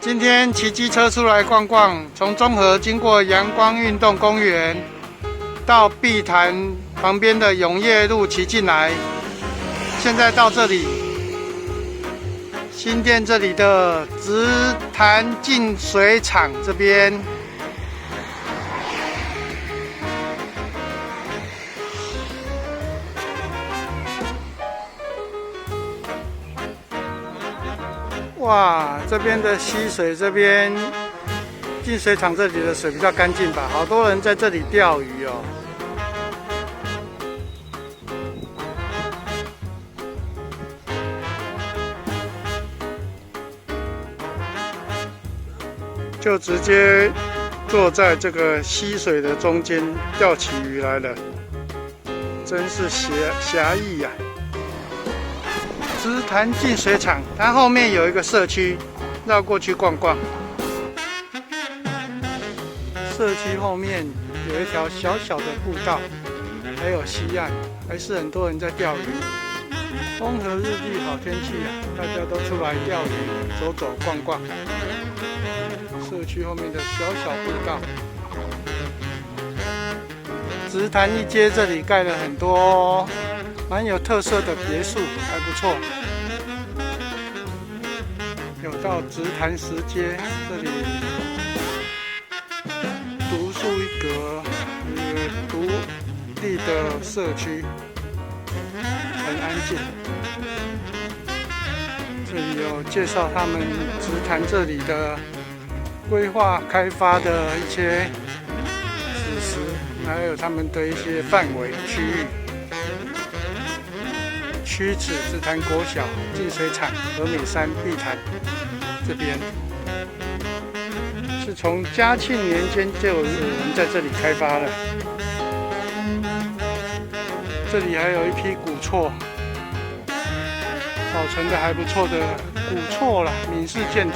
今天骑机车出来逛逛，从中和经过阳光运动公园，到碧潭旁边的永业路骑进来，现在到这里新店这里的直潭净水厂这边。哇，这边的溪水，这边净水厂这里的水比较干净吧？好多人在这里钓鱼哦。就直接坐在这个溪水的中间钓起鱼来了，真是侠义呀！直潭净水厂，它后面有一个社区，绕过去逛逛。社区后面有一条小小的步道，还有溪岸，还是很多人在钓鱼。风和日丽，好天气啊，大家都出来钓鱼、走走逛逛。社区后面的小小步道，直潭一街这里盖了很多蛮有特色的别墅，还不错。有到直潭十街这里，独树一格，一个独立的社区，很安静。这里有介绍他们直潭这里的规划开发的一些史实，还有他们的一些范围区域。区址直潭国小、净水厂、和美山、碧潭这边，是从嘉庆年间就有人在这里开发了。这里还有一批古厝，保存的还不错的古厝啦，闽式建筑。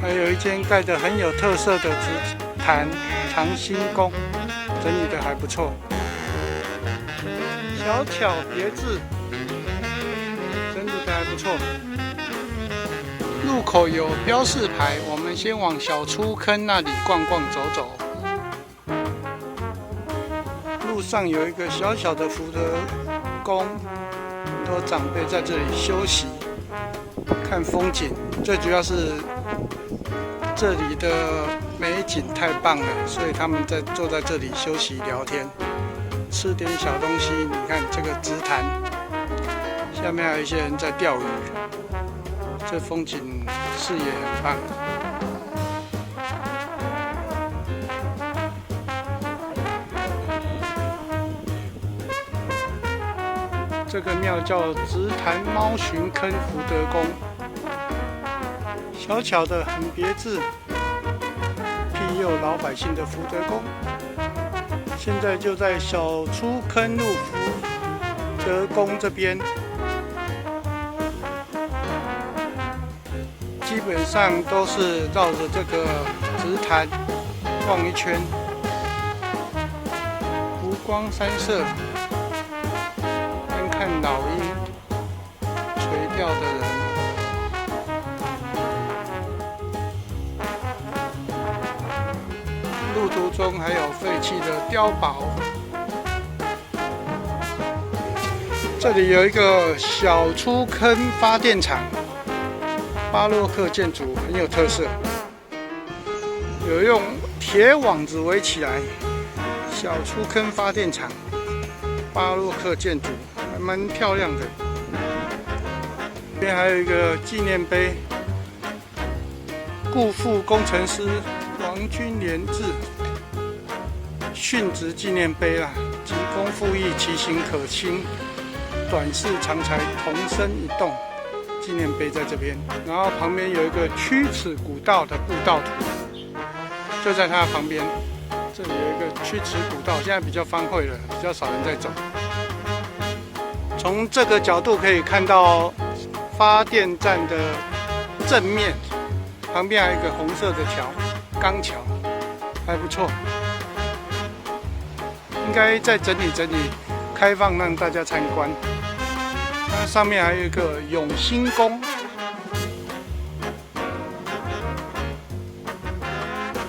还有一间盖得很有特色的直潭长兴宫，整理的还不错，小巧别致，整理的还不错。入口有标示牌，我们先往小出坑那里逛逛走走。路上有一个小小的福德宫，很多长辈在这里休息、看风景，最主要是这里的美景太棒了，所以他们坐在这里休息聊天，吃点小东西。你看这个直潭，下面还有一些人在钓鱼，这风景视野很棒。这个庙叫直潭猫寻坑福德宫。小巧的很别致，庇佑老百姓的福德宫，现在就在小出坑路福德宫这边，基本上都是绕着这个直潭逛一圈，湖光山色，观看老鹰垂钓的人。路途中还有废弃的碉堡，这里有一个小出坑发电厂，巴洛克建筑很有特色，有用铁网子围起来。小出坑发电厂，巴洛克建筑还蛮漂亮的。这边还有一个纪念碑，顾副工程师王君连志殉职纪念碑啦，急公复义，其行可亲，短视长才，同生一动纪念碑在这边。然后旁边有一个曲尺古道的步道图，就在它的旁边。这里有一个曲尺古道，现在比较荒废了，比较少人在走。从这个角度可以看到发电站的正面，旁边还有一个红色的桥，钢桥，还不错。应该再整理整理，开放让大家参观。它上面还有一个永兴宫。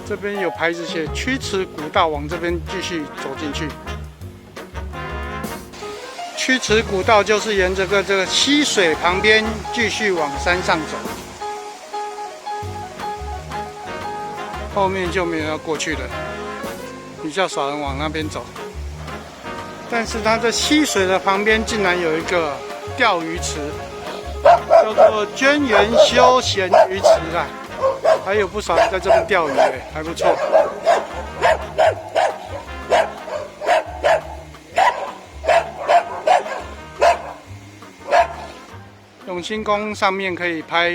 这边有牌子写曲池古道，往这边继续走进去。曲池古道就是沿着这个溪水旁边继续往山上走，后面就没有要过去了，比较少人往那边走。但是它在溪水的旁边竟然有一个钓鱼池，叫做娟园休闲鱼池啊。还有不少人在这边钓鱼，还不错。永兴宫上面可以拍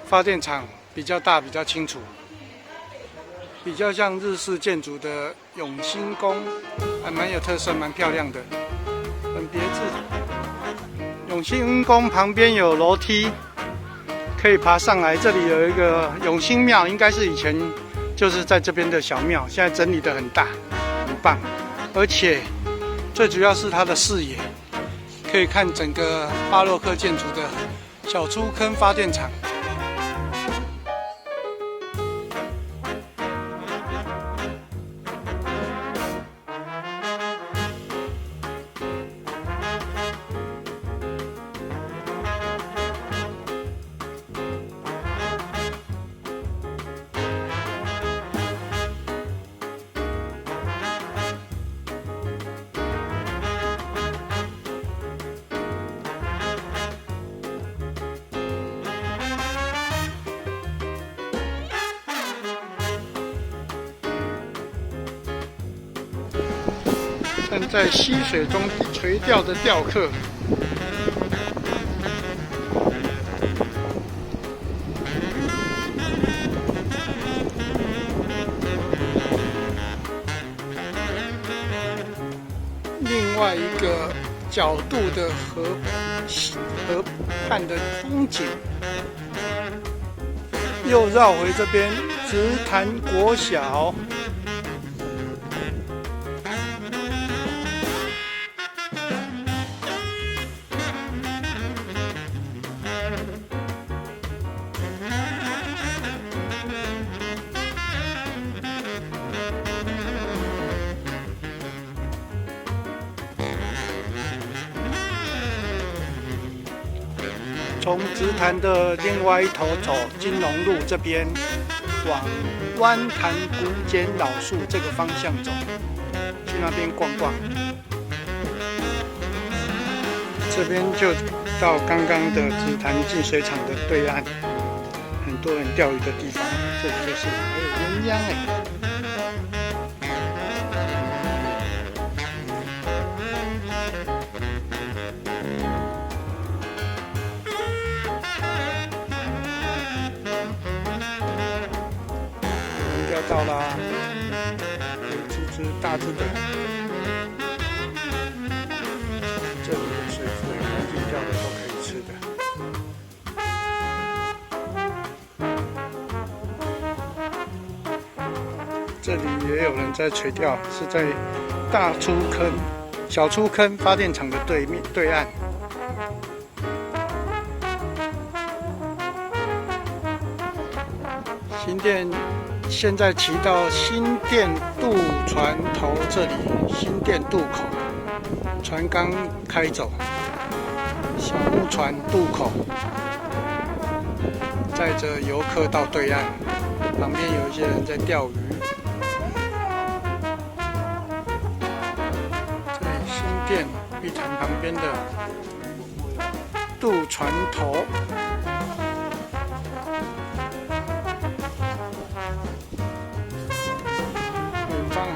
发电厂，比较大，比较清楚，比较像日式建筑的永兴宫，还蛮有特色，蛮漂亮的，很别致。永兴宫旁边有楼梯。可以爬上来，这里有一个永兴庙，应该是以前就是在这边的小庙，现在整理得很大，很棒。而且最主要是它的视野，可以看整个巴洛克建筑的小出坑发电厂。正在溪水中垂钓的钓客，另外一个角度的河畔的风景，又绕回这边直潭国小。从直潭的另外一头走金龙路这边，往湾潭古简老树这个方向走，去那边逛逛。这边就到刚刚的直潭净水厂的对岸，很多人钓鱼的地方。这里就是还有鸳鸯哎。到啦，有几只大只的，这里的水质很干净，钓的都可以吃的。这里也有人在垂钓，是在大出坑、小出坑发电厂的对岸。新店。现在骑到新店渡船头这里，新店渡口，船刚开走，小木船渡口，载着游客到对岸，旁边有一些人在钓鱼。这里新店碧潭旁边的渡船头。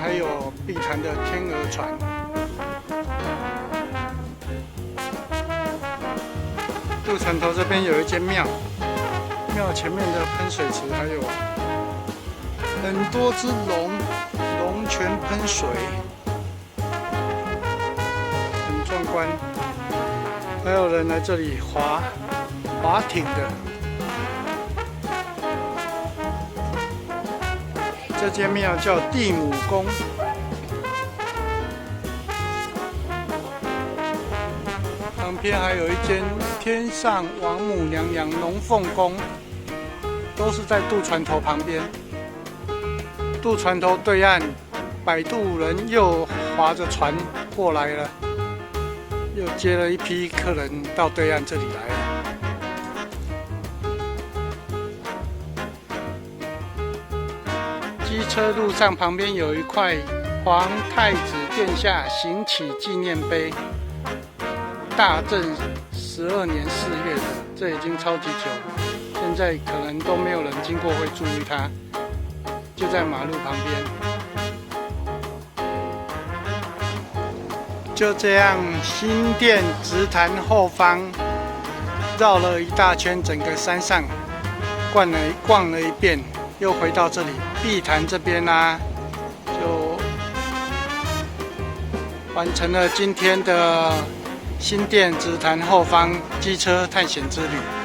还有碧潭的天鹅船，渡船头这边有一间庙，庙前面的喷水池还有很多只龙泉喷水，很壮观。还有人来这里划艇的。这间庙叫地母宫，旁旁边还有一间天上王母娘娘龙凤宫，都是在渡船头旁边。渡船头对岸，摆渡人又划着船过来了，又接了一批客人到对岸这里来了。机车路上旁边有一块皇太子殿下行乞纪念碑，大正12年4月的，这已经超级久了，现在可能都没有人经过会注意它，就在马路旁边。就这样，新店直潭后方绕了一大圈，整个山上逛了一遍，又回到这里碧潭这边啦，就完成了今天的新店直潭后方机车探险之旅。